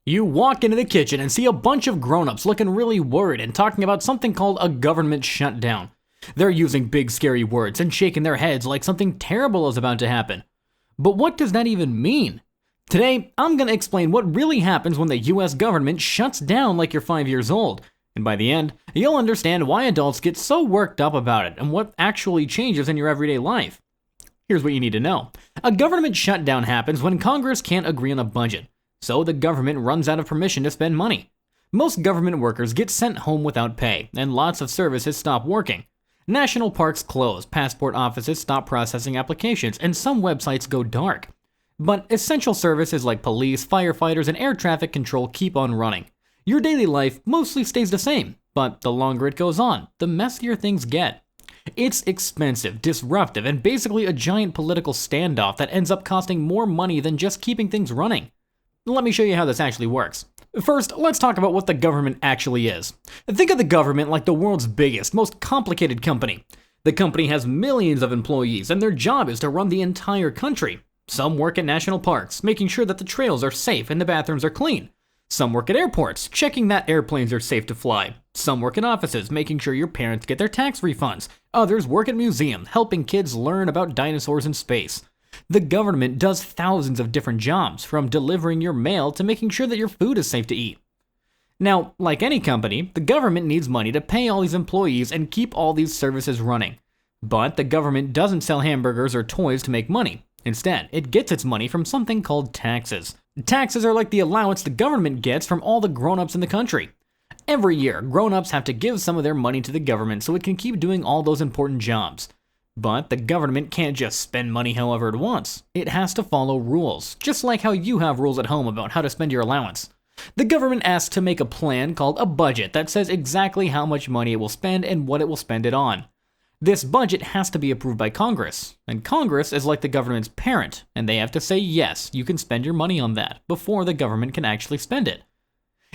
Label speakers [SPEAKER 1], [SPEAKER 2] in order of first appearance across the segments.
[SPEAKER 1] You walk into the kitchen and see a bunch of grown-ups looking really worried and talking about something called a government shutdown. They're using big scary words and shaking their heads like something terrible is about to happen. But what does that even mean? Today, I'm going to explain what really happens when the US government shuts down like you're 5 years old. And by the end, you'll understand why adults get so worked up about it and what actually changes in your everyday life. Here's what you need to know. A government shutdown happens when Congress can't agree on a budget. So the government runs out of permission to spend money. Most government workers get sent home without pay, and lots of services stop working. National parks close, passport offices stop processing applications, and some websites go dark. But essential services like police, firefighters, and air traffic control keep on running. Your daily life mostly stays the same, but the longer it goes on, the messier things get. It's expensive, disruptive, and basically a giant political standoff that ends up costing more money than just keeping things running. Let me show you how this actually works. First, let's talk about what the government actually is. Think of the government like the world's biggest, most complicated company. The company has millions of employees, and their job is to run the entire country. Some work at national parks, making sure that the trails are safe and the bathrooms are clean. Some work at airports, checking that airplanes are safe to fly. Some work in offices, making sure your parents get their tax refunds. Others work at museums, helping kids learn about dinosaurs in space. The government does thousands of different jobs, from delivering your mail to making sure that your food is safe to eat. Now, like any company, the government needs money to pay all these employees and keep all these services running. But the government doesn't sell hamburgers or toys to make money. Instead, it gets its money from something called taxes. Taxes are like the allowance the government gets from all the grown-ups in the country. Every year, grown-ups have to give some of their money to the government so it can keep doing all those important jobs. But the government can't just spend money however it wants. It has to follow rules, just like how you have rules at home about how to spend your allowance. The government asks to make a plan called a budget that says exactly how much money it will spend and what it will spend it on. This budget has to be approved by Congress, and Congress is like the government's parent, and they have to say yes, you can spend your money on that before the government can actually spend it.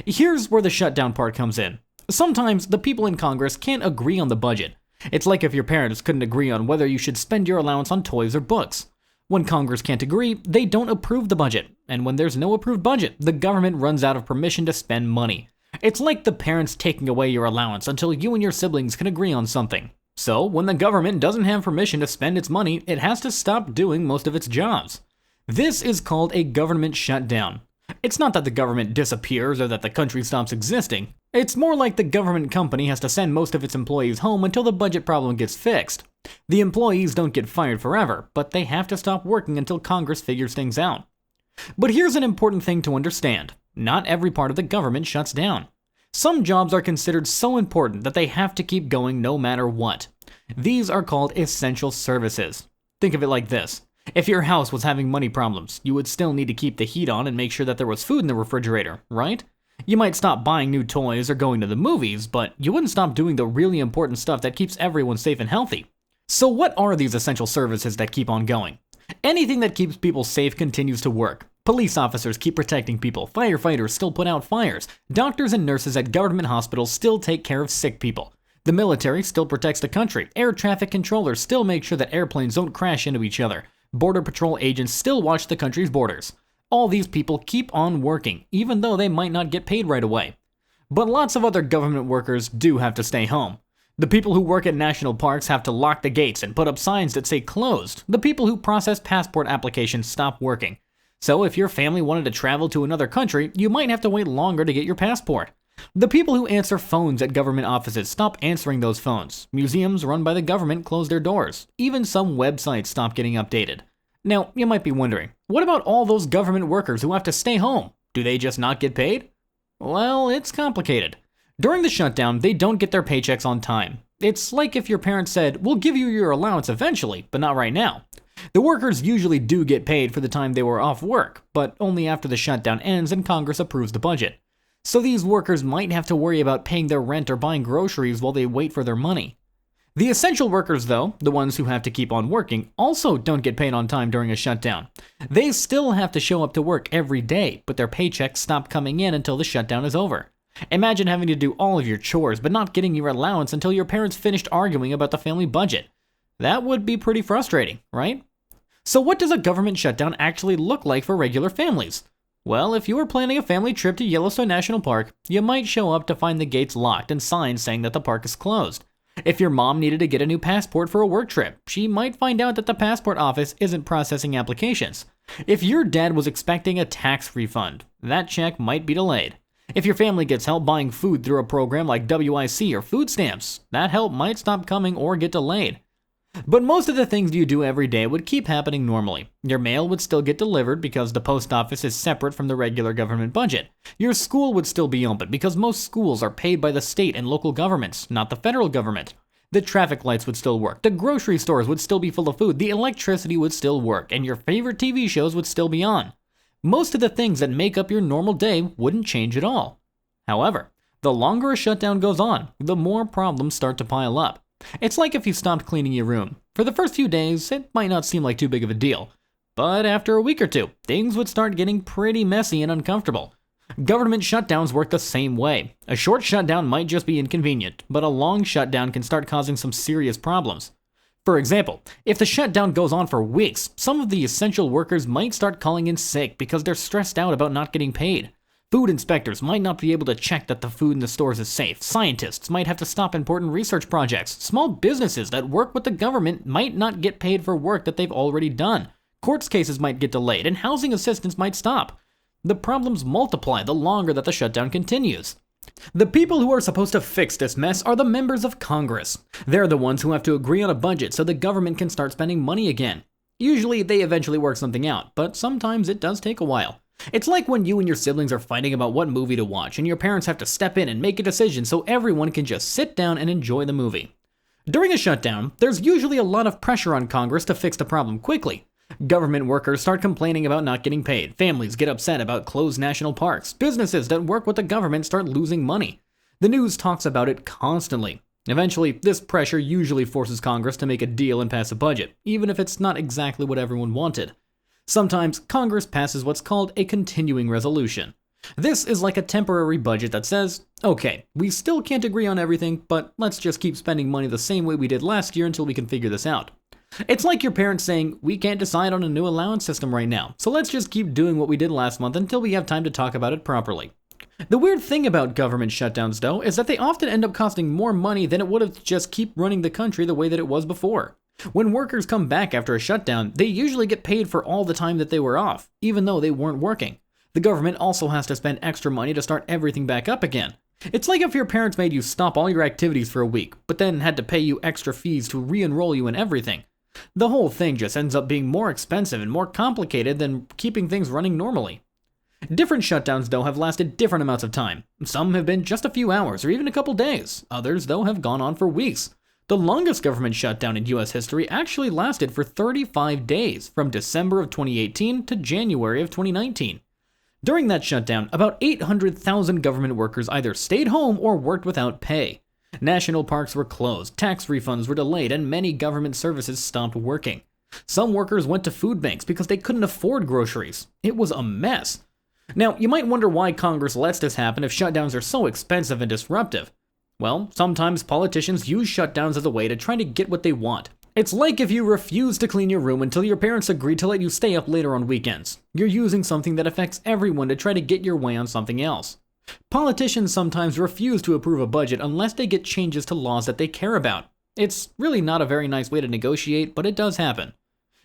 [SPEAKER 1] Here's where the shutdown part comes in. Sometimes the people in Congress can't agree on the budget. It's like if your parents couldn't agree on whether you should spend your allowance on toys or books. When Congress can't agree, they don't approve the budget. And when there's no approved budget, the government runs out of permission to spend money. It's like the parents taking away your allowance until you and your siblings can agree on something. So, when the government doesn't have permission to spend its money, it has to stop doing most of its jobs. This is called a government shutdown. It's not that the government disappears or that the country stops existing. It's more like the government company has to send most of its employees home until the budget problem gets fixed. The employees don't get fired forever, but they have to stop working until Congress figures things out. But here's an important thing to understand. Not every part of the government shuts down. Some jobs are considered so important that they have to keep going no matter what. These are called essential services. Think of it like this. If your house was having money problems, you would still need to keep the heat on and make sure that there was food in the refrigerator, right? You might stop buying new toys or going to the movies, but you wouldn't stop doing the really important stuff that keeps everyone safe and healthy. So what are these essential services that keep on going? Anything that keeps people safe continues to work. Police officers keep protecting people, firefighters still put out fires, doctors and nurses at government hospitals still take care of sick people. The military still protects the country, air traffic controllers still make sure that airplanes don't crash into each other. Border Patrol agents still watch the country's borders. All these people keep on working, even though they might not get paid right away. But lots of other government workers do have to stay home. The people who work at national parks have to lock the gates and put up signs that say closed. The people who process passport applications stop working. So if your family wanted to travel to another country, you might have to wait longer to get your passport. The people who answer phones at government offices stop answering those phones. Museums run by the government close their doors. Even some websites stop getting updated. Now, you might be wondering, what about all those government workers who have to stay home? Do they just not get paid? Well, it's complicated. During the shutdown, they don't get their paychecks on time. It's like if your parents said, we'll give you your allowance eventually, but not right now. The workers usually do get paid for the time they were off work, but only after the shutdown ends and Congress approves the budget. So these workers might have to worry about paying their rent or buying groceries while they wait for their money. The essential workers, though, the ones who have to keep on working, also don't get paid on time during a shutdown. They still have to show up to work every day, but their paychecks stop coming in until the shutdown is over. Imagine having to do all of your chores but not getting your allowance until your parents finished arguing about the family budget. That would be pretty frustrating, right? So what does a government shutdown actually look like for regular families? Well, if you were planning a family trip to Yellowstone National Park, you might show up to find the gates locked and signs saying that the park is closed. If your mom needed to get a new passport for a work trip, she might find out that the passport office isn't processing applications. If your dad was expecting a tax refund, that check might be delayed. If your family gets help buying food through a program like WIC or food stamps, that help might stop coming or get delayed. But most of the things you do every day would keep happening normally. Your mail would still get delivered because the post office is separate from the regular government budget. Your school would still be open because most schools are paid by the state and local governments, not the federal government. The traffic lights would still work, the grocery stores would still be full of food, the electricity would still work, and your favorite TV shows would still be on. Most of the things that make up your normal day wouldn't change at all. However, the longer a shutdown goes on, the more problems start to pile up. It's like if you stopped cleaning your room. For the first few days, it might not seem like too big of a deal. But after a week or two, things would start getting pretty messy and uncomfortable. Government shutdowns work the same way. A short shutdown might just be inconvenient, but a long shutdown can start causing some serious problems. For example, if the shutdown goes on for weeks, some of the essential workers might start calling in sick because they're stressed out about not getting paid. Food inspectors might not be able to check that the food in the stores is safe. Scientists might have to stop important research projects. Small businesses that work with the government might not get paid for work that they've already done. Court cases might get delayed, and housing assistance might stop. The problems multiply the longer that the shutdown continues. The people who are supposed to fix this mess are the members of Congress. They're the ones who have to agree on a budget so the government can start spending money again. Usually they eventually work something out, but sometimes it does take a while. It's like when you and your siblings are fighting about what movie to watch and your parents have to step in and make a decision so everyone can just sit down and enjoy the movie. During a shutdown, there's usually a lot of pressure on Congress to fix the problem quickly. Government workers start complaining about not getting paid, families get upset about closed national parks, businesses that work with the government start losing money. The news talks about it constantly. Eventually, this pressure usually forces Congress to make a deal and pass a budget, even if it's not exactly what everyone wanted. Sometimes, Congress passes what's called a continuing resolution. This is like a temporary budget that says, okay, we still can't agree on everything, but let's just keep spending money the same way we did last year until we can figure this out. It's like your parents saying, we can't decide on a new allowance system right now, so let's just keep doing what we did last month until we have time to talk about it properly. The weird thing about government shutdowns, though, is that they often end up costing more money than it would have to just keep running the country the way that it was before. When workers come back after a shutdown, they usually get paid for all the time that they were off, even though they weren't working. The government also has to spend extra money to start everything back up again. It's like if your parents made you stop all your activities for a week, but then had to pay you extra fees to re-enroll you in everything. The whole thing just ends up being more expensive and more complicated than keeping things running normally. Different shutdowns, though, have lasted different amounts of time. Some have been just a few hours or even a couple days. Others, though, have gone on for weeks. The longest government shutdown in US history actually lasted for 35 days, from December of 2018 to January of 2019. During that shutdown, about 800,000 government workers either stayed home or worked without pay. National parks were closed, tax refunds were delayed, and many government services stopped working. Some workers went to food banks because they couldn't afford groceries. It was a mess. Now, you might wonder why Congress lets this happen if shutdowns are so expensive and disruptive. Well, sometimes politicians use shutdowns as a way to try to get what they want. It's like if you refuse to clean your room until your parents agree to let you stay up later on weekends. You're using something that affects everyone to try to get your way on something else. Politicians sometimes refuse to approve a budget unless they get changes to laws that they care about. It's really not a very nice way to negotiate, but it does happen.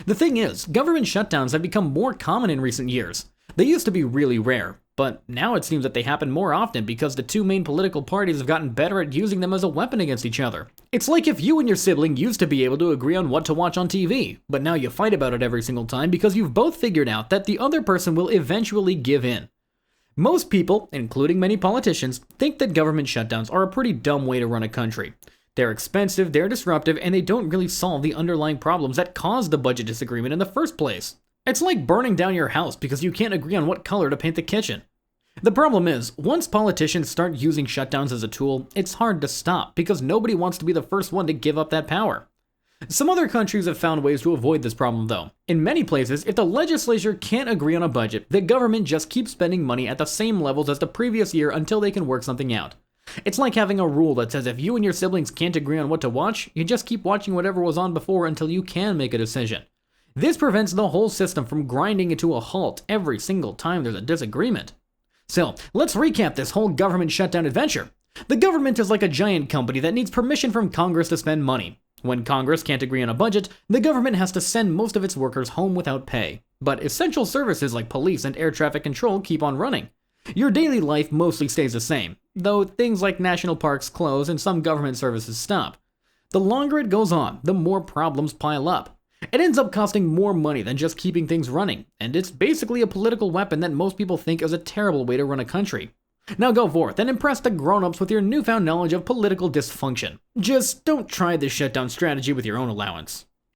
[SPEAKER 1] The thing is, government shutdowns have become more common in recent years. They used to be really rare, but now it seems that they happen more often because the two main political parties have gotten better at using them as a weapon against each other. It's like if you and your sibling used to be able to agree on what to watch on TV, but now you fight about it every single time because you've both figured out that the other person will eventually give in. Most people, including many politicians, think that government shutdowns are a pretty dumb way to run a country. They're expensive, they're disruptive, and they don't really solve the underlying problems that caused the budget disagreement in the first place. It's like burning down your house because you can't agree on what color to paint the kitchen. The problem is, once politicians start using shutdowns as a tool, it's hard to stop because nobody wants to be the first one to give up that power. Some other countries have found ways to avoid this problem, though. In many places, if the legislature can't agree on a budget, the government just keeps spending money at the same levels as the previous year until they can work something out. It's like having a rule that says if you and your siblings can't agree on what to watch, you just keep watching whatever was on before until you can make a decision. This prevents the whole system from grinding to a halt every single time there's a disagreement. So, let's recap this whole government shutdown adventure. The government is like a giant company that needs permission from Congress to spend money. When Congress can't agree on a budget, the government has to send most of its workers home without pay. But essential services like police and air traffic control keep on running. Your daily life mostly stays the same, though things like national parks close and some government services stop. The longer it goes on, the more problems pile up. It ends up costing more money than just keeping things running, and it's basically a political weapon that most people think is a terrible way to run a country. Now go forth and impress the grown-ups with your newfound knowledge of political dysfunction. Just don't try this shutdown strategy with your own allowance.